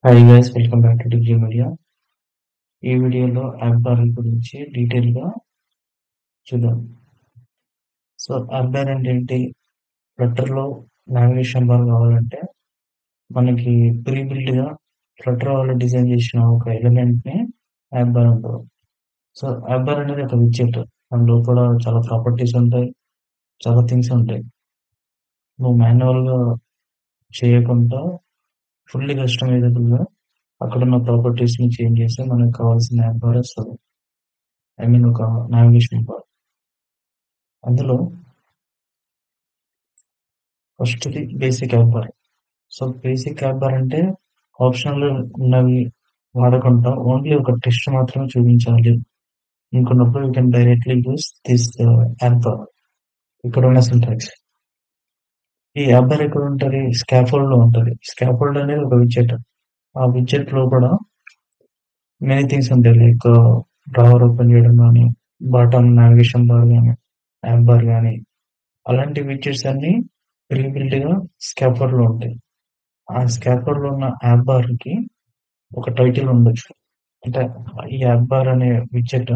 Hi guys, welcome back to degree media. ఈ వీడియోలో app bar గురించి డీటెయిల్గా చూద్దాం. సో యాప్ బార్ అంటే ఏంటి? ఫ్లటర్లో నావిగేషన్ బార్ కావాలంటే మనకి ప్రీ బిల్డ్గా ఫ్లటర్ వాళ్ళు డిజైన్ చేసిన ఒక ఎలిమెంట్ని యాప్ బార్ అంటారు. సో యాప్ బార్ అనేది ఒక విడ్జెట్. దాని లోపల చాలా ప్రాపర్టీస్ ఉంటాయి, చాలా థింగ్స్ ఉంటాయి. నువ్వు మాన్యువల్గా చేయకుండా ఫుల్లీ కస్టమైజబుల్గా అక్కడున్న ప్రాపర్టీస్ని చేంజ్ చేస్తే మనకు కావాల్సిన యాప్ బార్ వస్తుంది. ఐ మీన్ ఒక నావిగేషన్ బార్. అందులో ఫస్ట్‌ది basic app bar. So basic app bar అంటే ఆప్షనల్ ఉన్నవి వాడకుండా ఓన్లీ ఒక టెక్స్ట్ మాత్రమే చూపించాలి అనుకున్నప్పుడు you can directly use this app bar. ఇక్కడ ఉన్న సింటాక్స్. ఈ యాప్ బార్ ఎక్కడ ఉంటది? స్కాఫోల్డ్‌లో ఉంటది. స్కాఫోల్డ్ అనేది ఒక విడ్జెట్. ఆ విడ్జెట్ లోపల మెనీ థింగ్స్ ఉంటాయి. లైక్ డ్రావర్ ఓపెన్ చేయడం గానీ, బాటమ్ నావిగేషన్ బార్ గానీ, యాప్ బార్ గానీ, అలాంటి విడ్జెట్స్ అన్నీ ప్రీ బిల్ట్‌గా స్కాఫోల్డ్‌లో ఉంటాయి. ఆ స్కాఫోల్డ్‌లో ఉన్న యాప్ బార్‌కి ఒక టైటిల్ ఉండొచ్చు. అంటే ఈ యాప్ బార్ అనే విడ్జెట్.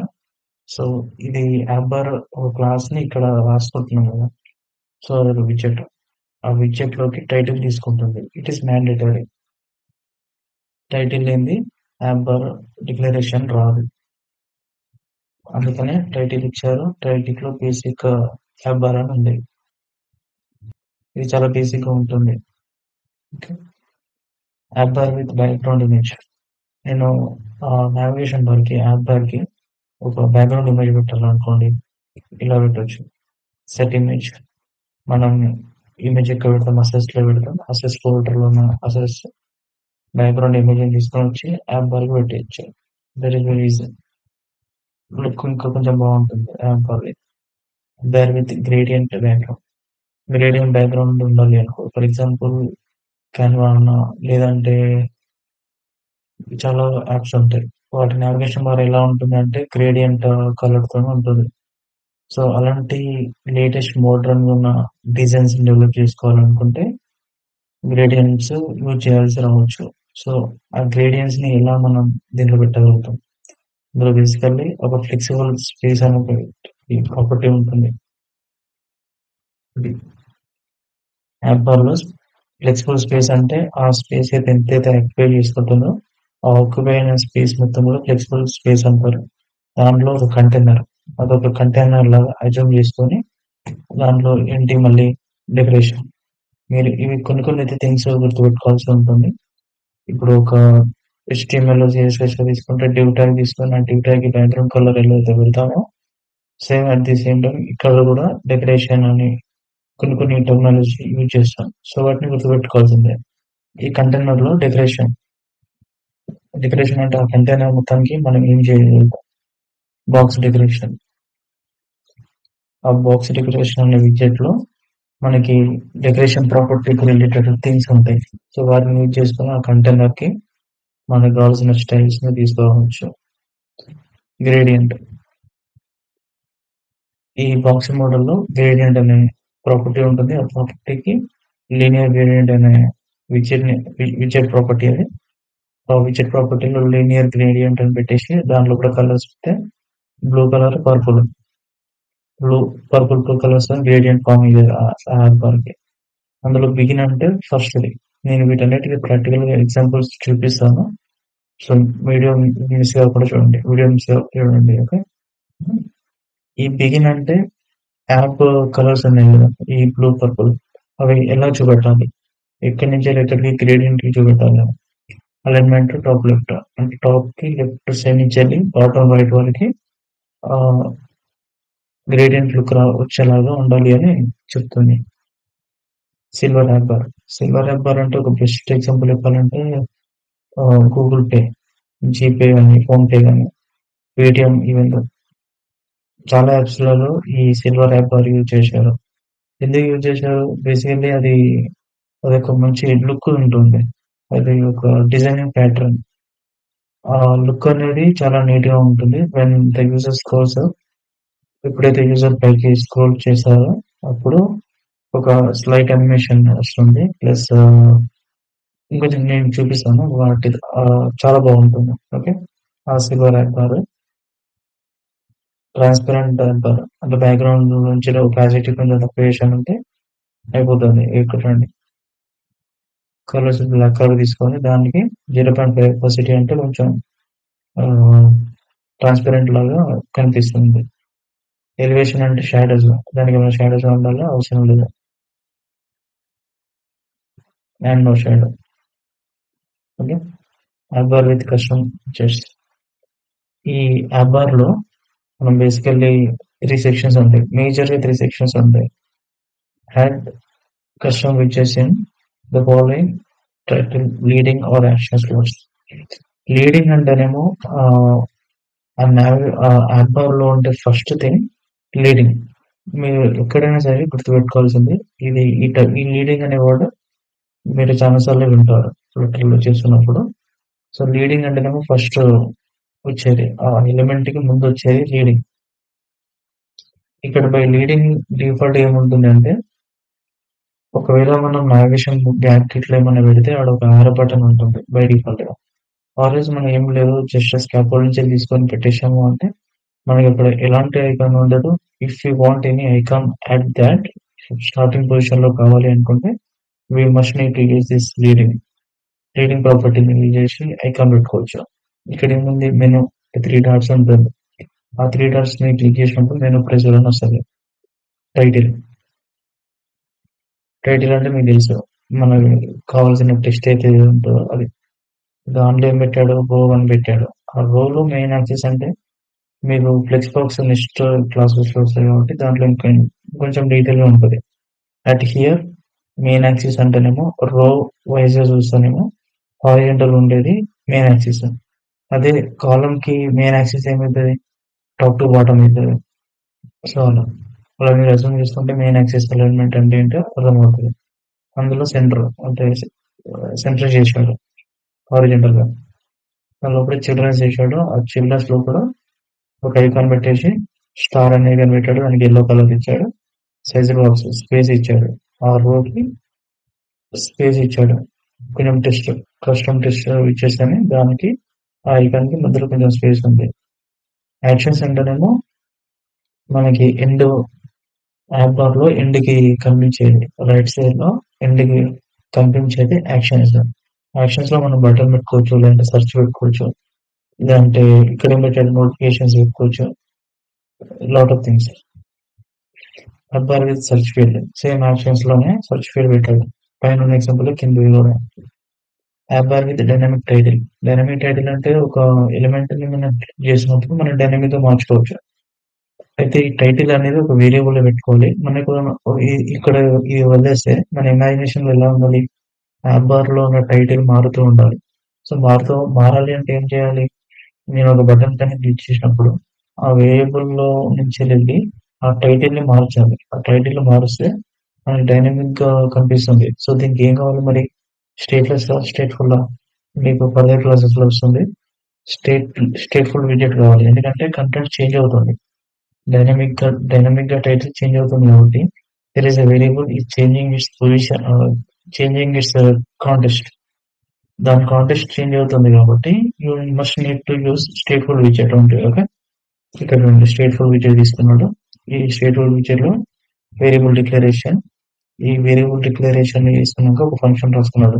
సో ఇది యాప్ బార్ ఒక క్లాస్‌ని ఇక్కడ రాసుకుంటున్నాం కదా! సో అదొక విడ్జెట్. ఆ విడ్జెట్‌లోకి టైటిల్ తీసుకుంటుంది. It is mandatory. టైటిల్ లేనిది యాప్ బార్ డిక్లరేషన్ రాదు. అందుకనే టైటిల్ ఇచ్చారు. టైటిల్‌లో బేసిక్ యాప్ బార్ అని ఉంది. ఇది చాలా బేసిక్‌గా ఉంటుంది. Okay. App bar with background image. నేను నావిగేషన్ బార్‌కి, యాప్ బార్‌కి ఒక బ్యాక్‌గ్రౌండ్ ఇమేజ్ పెట్టాలనుకోండి. ఇలా పెట్టొచ్చు. Set image. మనం ఇమేజ్ ఎక్కడ పెడతాం? అసెస్‌లో పెడతాం. అసెస్ ఫోల్డర్‌లో ఉన్న అసెస్ బ్యాక్‌గ్రౌండ్ ఇమేజ్‌ని తీసుకొనొచ్చి యాప్ బార్‌కి పెట్టేయొచ్చు. Very very easy. లుక్ ఇంకా కొంచెం బాగుంటుంది యాప్ బార్‌ది. There with gradient background. Gradient background ఉండాలి అనుకో. ఫర్ ఎగ్జాంపుల్ కాన్వా అన్నా, లేదంటే చాలా యాప్స్ ఉంటాయి. వాటి నావిగేషన్ బార్ ఎలా ఉంటుందంటే గ్రేడియంట్ కలర్‌తోనే ఉంటుంది. సో అలాంటి లేటెస్ట్ మోడ్రన్‌గా ఉన్న డిజైన్స్ డెవలప్ చేసుకోవాలనుకుంటే గ్రేడియంట్స్ యూజ్ చేయాల్సి రావచ్చు. సో ఆ గ్రేడియంట్స్‌ని ఎలా మనం దీంట్లో పెట్టగలుగుతాం? ఇందులో బేసికల్లీ ఒక ఫ్లెక్సిబుల్ స్పేస్ అని ఒక ప్రాపర్టీ ఉంటుంది. ఇది యాప్ బార్‌లో ఫ్లెక్సిబుల్ స్పేస్ అంటే ఆ స్పేస్ అయితే ఎంతైతే ఆక్యుపై చేసుకుంటుందో ఆ ఆక్యుపై అయిన స్పేస్ మొత్తం కూడా ఫ్లెక్సిబుల్ స్పేస్ అంటారు. దాంట్లో ఒక కంటైనర్. అదొక కంటైనర్ లాగా అజ్యూమ్ చేసుకొని దాంట్లో ఏంటి మళ్ళీ డెకరేషన్. మీరు ఇవి కొన్ని కొన్ని అయితే థింగ్స్ గుర్తుపెట్టుకోవాల్సి ఉంటుంది. ఇప్పుడు ఒక హెచ్‌టీఎంఎల్, సీఎస్ఎస్‌లో తీసుకుంటే డివ్ ట్యాగ్ తీసుకొని ఆ డివ్ ట్యాగ్‌కి బ్యాక్‌గ్రౌండ్ కలర్ ఎలా అయితే పెడతామో same at the same time ఇక్కడ కూడా డెకరేషన్ అని కొన్ని కొన్ని టెర్మినాలజీ యూజ్ చేస్తాం. సో వాటిని గుర్తుపెట్టుకోవాల్సిందే. ఈ కంటైనర్‌లో డెకరేషన్. డెకరేషన్ అంటే ఆ కంటైనర్ మొత్తానికి మనం ఏం చేయగలుగుతాం? Box decoration. ఆ బాక్స్ డెకరేషన్ అనే విడ్జెట్‌లో మనకి డెకరేషన్ ప్రాపర్టీకి రిలేటెడ్ థింగ్స్ ఉంటాయి. సో వాటిని యూజ్ చేసుకొని ఆ కంటైనర్‌కి మనకు కావాల్సిన స్టైల్స్‌ని తీసుకురావచ్చు. గ్రేడియంట్. ఈ బాక్స్ మోడల్‌లో గ్రేడియంట్ అనే ప్రాపర్టీ ఉంటుంది. ఆ ప్రాపర్టీకి లీనియర్ గ్రేడియంట్ అనే విడ్జెట్ ప్రాపర్టీ అది. ఆ విడ్జెట్ ప్రాపర్టీలో లీనియర్ గ్రేడియంట్ అని పెట్టేసి దాంట్లో కూడా కలర్స్ పెడితే blue colour, purple. Purple 2 colours gradient form అయ్యేది ఆ యాప్ బార్‌కి. అందులో బిగిన్ అంటే ఫస్ట్‌ది. నేను వీటన్నిటికి ప్రాక్టికల్‌గా ఎగ్జాంపుల్స్ చూపిస్తాను. సో వీడియో మిస్ కాకుండా చూడండి. వీడియో మిస్ కాకుండా చూడండి. ఓకే. ఈ బిగిన్ అంటే యాప్ కలర్స్ ఉన్నాయి కదా! ఈ బ్లూ, పర్పుల్ అవి ఎలా చూపెట్టాలి? ఎక్కడి నుంచి ఎక్కడికి గ్రేడియంట్‌కి చూపెట్టాలి? Alignment top left. అంటే టాప్‌కి లెఫ్ట్ సైడ్ నుంచి వెళ్ళి బాటమ్ రైట్ వరకి ఆహ్, గ్రేడియంట్ లుక్ వచ్చేలాగా ఉండాలి అని చెప్తుంది. Silver app bar. Silver app bar అంటే ఒక బెస్ట్ ఎగ్జాంపుల్ చెప్పాలంటే గూగుల్ పే, జీపే గాని, ఫోన్‌పే గాని, పేటీఎం ఈవెన్ చాలా యాప్స్‌లలో ఈ సిల్వర్ యాప్ బార్ యూజ్ చేశారు. ఎందుకు యూజ్ చేశారు? బేసికల్లీ అదొక మంచి లుక్ ఉంటుంది. అది ఒక డిజైనింగ్ ప్యాటర్న్. ఆ లుక్ అనేది చాలా నీట్‌గా ఉంటుంది. వెన్ ద యూజర్ స్క్రోల్స్ ఎప్పుడైతే యూజర్ పైకి స్క్రోల్ చేశారో అప్పుడు ఒక స్లైట్ యానిమేషన్ వస్తుంది. ప్లస్ ఇంకొంచెం నేను చూపిస్తాను. వాటిది చాలా బాగుంటుంది. ఓకే. ఆ silver app bar, transparent app bar అంటే బ్యాక్‌గ్రౌండ్ నుంచి ఒపాసిటీ కొంచెం తక్కువ చేశానంటే అయిపోతుంది. ఇక్కడ చూడండి. కలర్స్ బ్లాక్ కలర్ తీసుకొని దానికి 0.5 ఒపాసిటీ అంటే కొంచెం ఆహ్, ట్రాన్స్పరెంట్ లాగా కనిపిస్తుంది. ఎలివేషన్ అంటే షాడోస్. దానికేమైనా షాడోస్ ఉండాలా? అవసరం లేదు. And no shadow. Okay. App bar with custom features. ఈ యాప్ బార్‌లో మనం బేసికల్లీ 3 సెక్షన్స్ ఉంటాయి. మేజర్‌గా 3 సెక్షన్స్ ఉంటాయి. Add custom features in the following title, leading or action slots. Leading అంటేనేమో ఆహ్, యాప్ బార్‌లో ఉండే ఫస్ట్ థింగ్ లీడింగ్. మీరు ఎక్కడైనా సరే గుర్తుపెట్టుకోవాల్సింది ఇది ఈ లీడింగ్ అనే వర్డ్ మీరు చాలా సార్లు వింటారు. ట్విట్టర్‌లో చేస్తున్నప్పుడు. సో, లీడింగ్ అంటేనేమో ఫస్ట్ వచ్చేది. ఆ ఎలిమెంట్‌కి ముందొచ్చేది లీడింగ్. ఇక్కడ బై లీడింగ్ డిఫాల్ట్ ఏముంటుందంటే, ఒకవేళ మనం నావిగేషన్ బ్యాక్ ఇట్లా ఏమన్నా పెడితే ఆడ ఒక యారో బటన్ ఉంటుంది బై డిఫాల్ట్‌గా. ఆర్ఎల్స్ మనం ఏం లేదు జస్ట్ స్కాఫోల్డ్ నుంచి తీసుకొని పెట్టేసాము అంటే, మనకిక్కడ ఎలాంటి ఐకాన్ ఉండదు. If you want any icon at that starting పొజిషన్‌లో కావాలి అనుకుంటే, we must need to use this leading. Leading ప్రాపర్టీని యూజ్ చేసి ఐకాన్ పెట్టుకోవచ్చు. ఇక్కడేముంది మెను 3 డాట్స్ ఉంటుంది. ఆ 3 డాట్స్‌ని క్లిక్ చేసినప్పుడు మెను ప్రెజర్ అని వస్తది. టైటిల్. టైటిల్ అంటే మీకు తెలుసు. మనకి కావాల్సిన టెక్స్ట్ అయితే ఉంటదో అది. దాంట్లో ఏం పెట్టాడు? రో అని పెట్టాడు. ఆ రోలో మెయిన్ యాక్సెస్ అంటే మీకు ఫ్లెక్స్ బాక్స్ నెక్స్ట్ క్లాసెస్‌లో వస్తాయి కాబట్టి దాంట్లో కొంచెం డీటెయిల్‌గా ఉంటది. అట్ హియర్ మెయిన్ యాక్సిస్ అంటేనేమో రో వైస్‌గా చూస్తేనేమో హారిజాంటల్ ఉండేది మెయిన్ యాక్సిస్. అదే కాలమ్‌కి మెయిన్ యాక్సిస్ ఏమైతది? టాప్ టు బాటమ్ అయితది. సో, అలా మీరు అర్థం చేసుకుంటే మెయిన్ యాక్సిస్ అలైన్‌మెంట్ అంటే ఏంటో అర్థమవుతది. అందులో సెంటర్ అంటే సెంటర్ చేశాడు హారిజాంటల్‌గా. ఆ లోపల చిల్డ్రన్స్ చేశాడు. ఆ చిల్డ్రన్స్‌లో కూడా ఒక ఐకాన్ పెట్టేసి స్టార్ అనే ఐకాన్ పెట్టాడు. దానికి యెల్లో కలర్ ఇచ్చాడు. సైజ్ బాక్స్ స్పేస్ ఇచ్చాడు. ఆ రోకి స్పేస్ ఇచ్చాడు. కొంచెం కస్టమ్ టెక్స్ట్ ఇచ్చేసాని దానికి ఆ ఐకాన్‌కి మధ్యలో కొంచెం స్పేస్ ఉంది. యాక్షన్స్ అంటేనేమో మనకి యాప్ బార్‌లో ఎండ్‌కి కనిపించేది. రైట్ సైడ్‌లో ఎండ్‌కి కనిపించేది యాక్షన్స్. యాక్షన్స్‌లో మనం బటన్ పెట్టుకోవచ్చు. లేదంటే సెర్చ్ పెట్టుకోవచ్చు. లేదంటే ఇక్కడేం పెట్టాడు నోటిఫికేషన్స్ పెట్టుకోవచ్చు. Lot of things. App bar with search field. Same యాక్షన్స్‌లోనే సెర్చ్ ఫీల్డ్ పెట్టాడు. పైనున్న ఎగ్జాంపుల్ కిందవి కూడా. App bar with dynamic title. Dynamic title అంటే ఒక ఎలిమెంట్‌ని మనం క్లిక్ చేసినప్పుడు మనం డైనమిక్‌గా మార్చుకోవచ్చు. అయితే ఈ టైటిల్ అనేది ఒక వేరియబుల్‌లో పెట్టుకోవాలి. మనకు ఇక్కడ ఇది వదిలేస్తే మన ఇమాజినేషన్‌లో ఎలా ఉండాలి? యాప్ బార్‌లో ఉన్న టైటిల్ మారుతూ ఉండాలి. సో, మారాలి అంటే ఏం చేయాలి? నేను ఒక బటన్ పైన క్లిక్ చేసినప్పుడు ఆ వేరియబుల్‌లో నుంచెళ్ళి ఆ టైటిల్‌ని మార్చాలి. ఆ టైటిల్‌ని మారుస్తే మనకి డైనమిక్‌గా కనిపిస్తుంది. సో, దీనికి ఏం కావాలి మరి? స్టేట్‌లెస్సా? స్టేట్‌ఫుల్లా? మీకు ఫర్దర్ క్లాసెస్‌లో వస్తుంది. స్టేట్ స్టేట్‌ఫుల్ విడ్జెట్ కావాలి. ఎందుకంటే కంటెంట్ చేంజ్ అవుతుంది. డైనమిక్‌గా టైటిల్ చేంజ్ అవుతుంది కాబట్టి there is a variable is changing its position changing its context. దాని కాంటెక్స్ట్ చేంజ్ అవుతుంది కాబట్టి you must need to use stateful widget ఉంటుంది. ఓకే. ఇక్కడ చూడండి స్టేట్‌ఫుల్ విడ్జెట్ తీసుకున్నాడు. ఈ స్టేట్‌ఫుల్ విడ్జెట్‌లో వేరియబుల్ డిక్లరేషన్ ఈ వేరియబుల్ డిక్లరేషన్ చేసుకున్నాక ఒక ఫంక్షన్ రాసుకున్నాడు.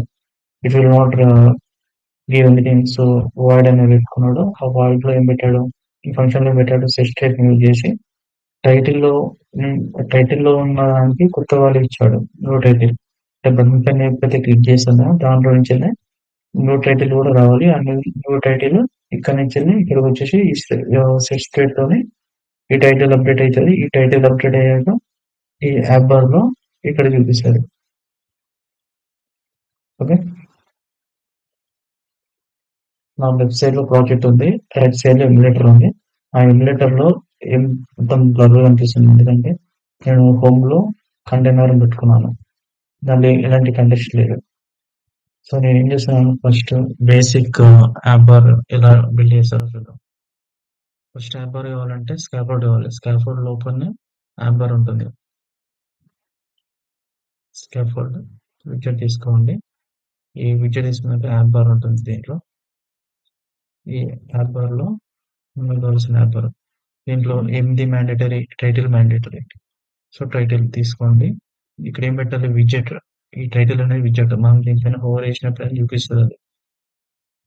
It will not give anything so void అనేది పెట్టుకున్నాడు. ఆ వాయిడ్ లో ఏం పెట్టాడు? ఈ ఫంక్షన్ లో ఏం పెట్టాడు? సెట్ స్టేట్ యూజ్ చేసి టైటిల్‌లో హ్మ్. టైటిల్‌లో ఉన్న దానికి కొత్త వాల్యూ ఇచ్చాడు. New title. అంటే బటన్ పైన ఎప్పుడైతే క్లిక్ చేసామో దాంట్లో నుంచెల్లి న్యూ టైటిల్ కూడా రావాలి. ఆ న్యూ టైటిల్ ఇక్కడి నుంచెల్లి ఇక్కడికొచ్చేసి సెట్ స్టేట్‌లోని ఈ టైటిల్ అప్డేట్ అయితది. ఈ టైటిల్ అప్డేట్ అయ్యాక ఈ యాప్ బార్‌లో ఇక్కడ చూపిస్తది. ఓకే. నా లెఫ్ట్ సైడ్‌లో ప్రాజెక్ట్ ఉంది. రైట్ సైడ్‌లో ఎమ్యులేటర్ ఉంది. ఆ ఎమ్యులేటర్‌లో ఏం మొత్తం బ్లర్‌గా కనిపిస్తుంది. ఎందుకంటే నేను హోమ్‌లో కంటైనర్ అని పెట్టుకున్నాను. దాంట్లో ఎలాంటి కంటెక్స్ట్ లేదు. సో, నేనేం చేస్తున్నాను ఫస్ట్ బేసిక్ యాప్ బార్ ఎలా బిల్డ్ చేస్తారో చూద్దాం. ఫస్ట్ యాప్ బార్ కావాలంటే స్కాఫోల్డ్ కావాలి. స్కాఫోల్డ్ లోపలనే యాప్ బార్ ఉంటుంది. స్కాఫోల్డ్ విడ్జెట్ తీసుకోండి. ఈ విడ్జెట్ తీసుకున్నాక యాప్ బార్ ఉంటుంది దీంట్లో. ఈ యాప్ బార్‌లో మనకు కావాల్సిన యాప్ బార్. దీంట్లో ఎండి mandatory, title mandatory. So, title తీసుకోండి. ఇక్కడ ఏం పెట్టాలి విడ్జెట్. ఈ టైటిల్ అనేది విడ్జెట్. మనం దీనిపైన హోవర్ చేసినప్పుడైనా చూపిస్తదది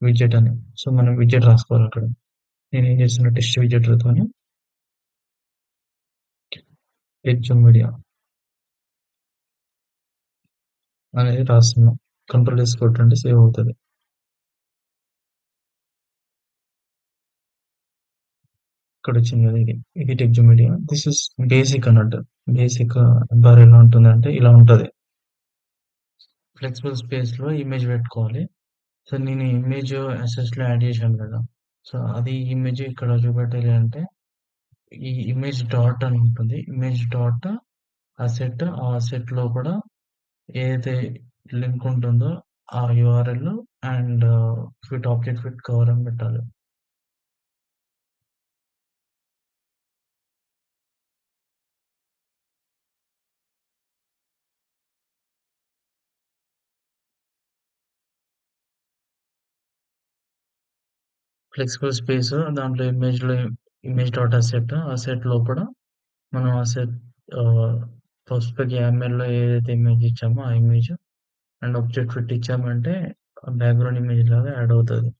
విడ్జెట్ అని. సో, మనం విడ్జెట్ రాసుకోవాలి అక్కడ. నేనేం చేస్తున్నా టెస్ట్ విడ్జెట్‌లతోని హెచ్ఎం మీడియా అనేది రాస్తున్నాం. కంట్రోల్ ఎస్ కొట్టండి సేవ్ అవుతది. ఇక్కడొచ్చింది కదా ఇది. ఇది text media. This is basic అన్నట్టు. బేసిక్ బార్ ఎలా ఉంటుందంటే ఇలా ఉంటది. ఫ్లెక్సిబుల్ స్పేస్‌లో ఇమేజ్ పెట్టుకోవాలి. సో, నేను ఇమేజ్ అసెట్స్‌లో యాడ్ చేశాను కదా! సో, అది ఇమేజ్ ఇక్కడ చూపెట్టాలి అంటే ఈ ఇమేజ్ డాట్ అని ఉంటుంది. ఇమేజ్ డాట్ అసెట్, ఆ అసెట్‌లో కూడా ఏదైతే లింక్ ఉంటుందో ఆ URL and fit object fit cover అని పెట్టాలి. ఫ్లెక్సిబుల్ స్పేస్ దాంట్లో ఇమేజ్ డాట్ అసెట్, అసెట్ లోపల మనం అసెట్ పర్స్పెక్ట్ YAML ఏదైతే ఇమేజ్ ఇచ్చామో ఆ ఇమేజ్ అండ్ ఆబ్జెక్ట్ ఫిట్ ఇచ్చామంటే బ్యాక్‌గ్రౌండ్ ఇమేజ్ లాగా యాడ్ అవుతది.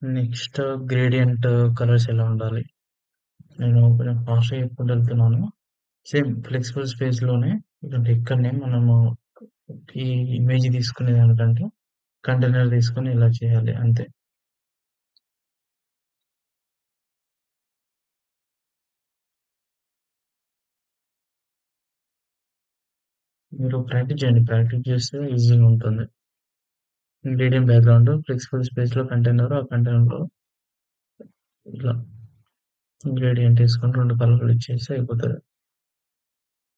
నెక్స్ట్ గ్రేడియంట్ కలర్స్ ఎలా ఉండాలి? నేను కొంచెం ఫాస్ట్‌గా చెప్పుకుంటూ వెళ్తున్నాను. సేమ్ ఫ్లెక్సిబుల్ స్పేస్‌లోనే ఇదంటే ఇక్కడనే మనము ఈ ఇమేజ్ తీసుకునే దానికంటే కంటైనర్ తీసుకొని ఇలా చేయాలి అంతే. మీరు ప్రాక్టీస్ చేయండి. ప్రాక్టీస్ చేస్తే ఈజీగా ఉంటుంది. గ్రేడియంట్ బ్యాక్‌గ్రౌండ్ ఫ్లెక్సిబుల్ స్పేస్‌లో కంటైనర్, ఆ కంటైనర్‌లో ఇలా గ్రేడియంట్ తీసుకొని 2 కలర్‌లు ఇచ్చేస్తే అయిపోతది.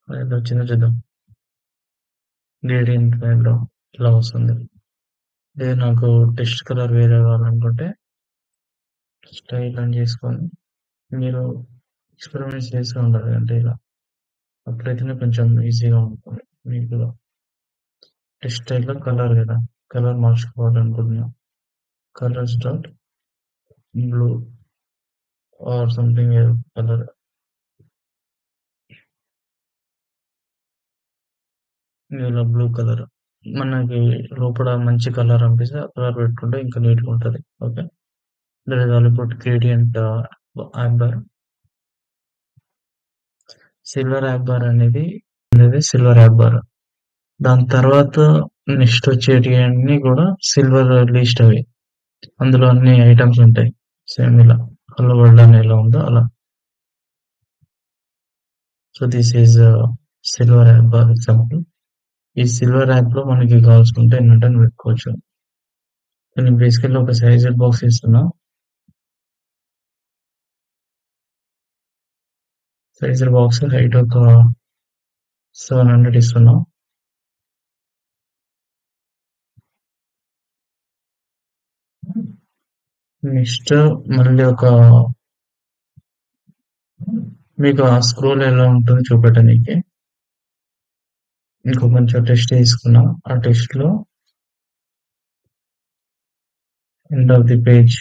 ఎలా వచ్చిందో చూద్దాం. గ్రేడియంట్ బ్యాక్‌గ్రౌండ్ ఇలా వస్తుంది. లేదు నాకు టెక్స్ట్ కలర్ వేరే కావాలనుకుంటే స్టైల్ అని చేసుకొని మీరు ఎక్స్‌పెరిమెంట్స్ చేస్తూ ఉండాలి. అంటే ఇలా అప్పుడైతేనే కొంచెం ఈజీగా ఉంటుంది మీకు కూడా. టెక్స్ట్ స్టైల్‌లో కలర్ కదా! కలర్ మార్చుకోవాలనుకుంటున్నా. Colours dot blue or something ఏదో కలర్. ఇలా బ్లూ కలర్. మనకి లోపల మంచి కలర్ అనిపిస్తే ఆ కలర్ పెట్టుకుంటే ఇంకా నీట్‌గా ఉంటది. Okay. That is all about gradient app bar. Silver app bar అనేది సిల్వర్ యాప్ బార్. దాని తర్వాత నెక్స్ట్ వచ్చేటియన్నీ కూడా సిల్వర్ లిస్ట్ అవి. అందులో అన్ని ఐటెమ్స్ ఉంటాయి. సేమ్ ఇలా కలర్ వరల్డ్ అని ఎలా ఉందో అలా. So this is silver app bar example. ఈ సిల్వర్ యాప్ లో మనకి కావాల్సుకుంటే ఎన్నంటే పెట్టుకోవచ్చు. నేను బేసికల్లీ ఒక సైజర్ బాక్స్ ఇస్తున్నా. సైజర్ బాక్స్ హైట్ ఒక 700 ఇస్తున్నా. నెక్స్ట్ మళ్ళీ ఒక మీకు ఆ స్క్రోల్ ఎలా ఉంటుందో చూపెట్టడానికి ఇంకో కొంచెం టెక్స్ట్ తీసుకున్నా. ఆ టెక్స్ట్ లో end of the page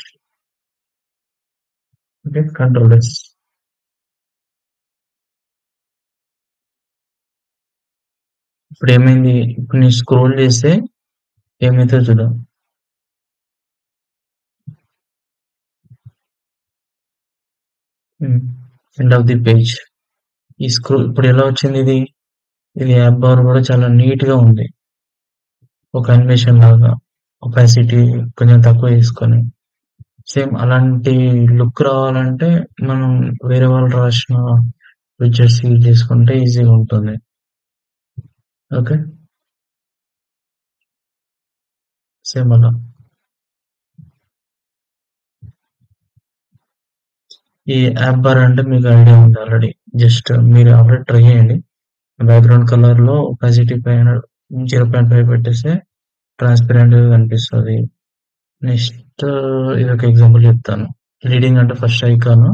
okay control yes. ఇప్పుడు ఏమైంది? ఇప్పుడు నేను స్క్రోల్ చేస్తే ఏమైతే చూద్దాం. End of the page. ఈ స్క్రోల్ ఇప్పుడు ఎలా వచ్చింది ఇది? ఇది యాప్ బార్ కూడా చాలా నీట్ గా ఉంది. ఒక అనిమేషన్ లాగా ఒపాసిటీ కొంచెం తక్కువ చేసుకొని సేమ్ అలాంటి లుక్ రావాలంటే మనం వేరే వాళ్ళు రాసిన విడ్జెట్స్ యూజ్ చేసుకుంటే ఈజీగా ఉంటుంది. ఓకే సేమ్ అలా ఈ యాప్ బార్ అంటే మీకు ఐడియా ఉంది ఆల్రెడీ. జస్ట్ మీరు ఆల్రెడీ ట్రై చేయండి. బ్యాక్గ్రౌండ్ కలర్ లో ఒపాసిటీ పైన 0.5 పెట్టేస్తే ట్రాన్స్పరెంట్ గా కనిపిస్తుంది. నెక్స్ట్ ఇది ఒక ఎగ్జాంపుల్ చెప్తాను. రీడింగ్ అంటే ఫస్ట్ ఐకాన్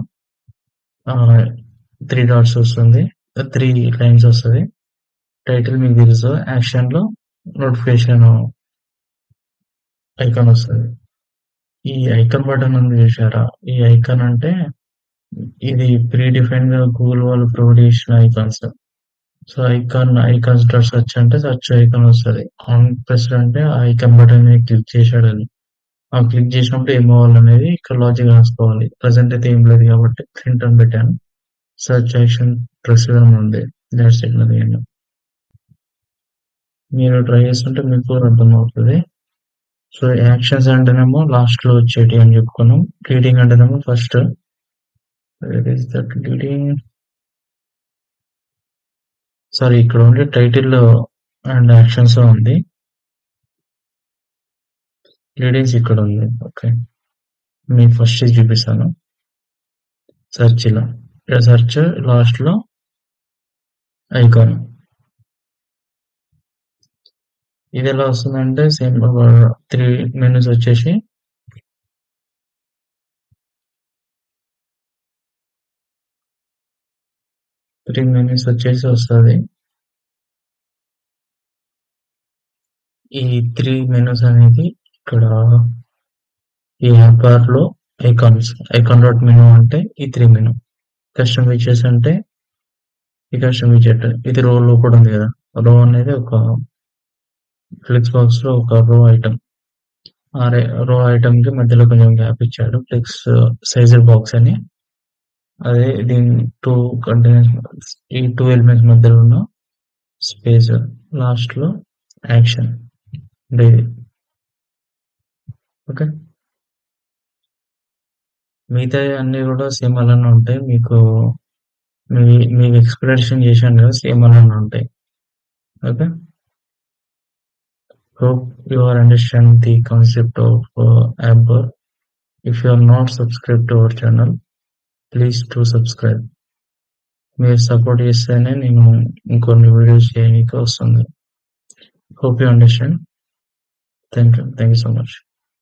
3 డాట్స్ వస్తుంది, 3 లైన్స్ వస్తుంది. టైటిల్ మీకు తెలుసు, యాక్షన్‌లో నోటిఫికేషన్ ఐకాన్ వస్తది. ఈ ఐకాన్ బటన్ ఉంది చూసారా? ఈ ఐకాన్ అంటే ఇది ప్రీ డిఫైన్‌గా గూగుల్ వాళ్ళు ప్రొవైడ్ చేసిన icons. So, icons dot search అంటే సెర్చ్ ఐకాన్ వస్తది. ఆన్ ప్రెస్డ్ అంటే ఆ ఐకాన్ బటన్ మీద క్లిక్ చేశాడని. ఆ క్లిక్ చేసినప్పుడు ఏమవ్వాలనేది ఇక్కడ లాజిక్ రాసుకోవాలి. ప్రెజెంట్ అయితే ఏం లేదు కాబట్టి ప్రింట్ అని పెట్టాను. సెర్చ్ యాక్షన్ ప్రెస్డ్ అని ఉంది. థాట్స్ ఇట్ నథింగ్ అండి. మీరు ట్రై చేస్తుంటే మీకు కూడా అర్థమవుతది. సో, యాక్షన్స్ అంటేనేమో లాస్ట్‌లో వచ్చేటియి అని చెప్పుకున్నాం. రీడింగ్ అంటేనేమో first. Where is that reading? Sorry, ఇక్కడ ఓన్లీ టైటిల్ అండ్ యాక్షన్స్ ఉంది. రీడింగ్స్ ఇక్కడ ఉంది. ఓకే. మీకు ఫస్ట్ ఇది చూపిస్తాను. సెర్చ్ ఇలా. ఇక్కడ సెర్చ్ లాస్ట్‌లో ఐకాన్. ఇది ఎలా వస్తుందంటే సేమ్ ఒక 3 మెనూస్ వచ్చేసి 3 మెనూస్ వచ్చేసి వస్తది. ఈ 3 మెనూస్ అనేది ఇక్కడ ఈ యాప్ బార్‌లో ఐకాన్స్. ఐకాన్ డాట్ మెనూ అంటే ఈ 3 మెనూ. కస్టమ్ విజెట్స్ అంటే ఈ కస్టమ్ విజెట్. ఇది రోలో కూడా ఉంది కదా! రో అనేది ఒక ఫ్లెక్స్ బాక్స్‌లో ఒక రో ఐటెమ్. ఆ రో ఐటెమ్‌కి మధ్యలో కొంచెం గ్యాప్ ఇచ్చాడు. ఫ్లెక్స్ సైజ్డ్ బాక్స్ అని. అదే దీని 2 కంటైనర్స్, ఈ 2 ఎలిమెంట్స్ మధ్యలో ఉన్న స్పేస్. లాస్ట్‌లో యాక్షన్. డైలీ. ఓకే. మిగతాయి అన్నీ కూడా సేమ్ అలానే ఉంటాయి. మీకు ఎక్స్‌ప్లనేషన్ చేశాను కదా! సేమ్ అలానే ఉంటాయి. Okay. Hope you are understand the concept of app bar. If you are not subscribed to our channel, please do subscribe. మీరు సపోర్ట్ చేస్తేనే నేను ఇంకొన్ని వీడియోస్ చేయనీకి వస్తుంది. Hope you understand. Thank you. Thank you so much.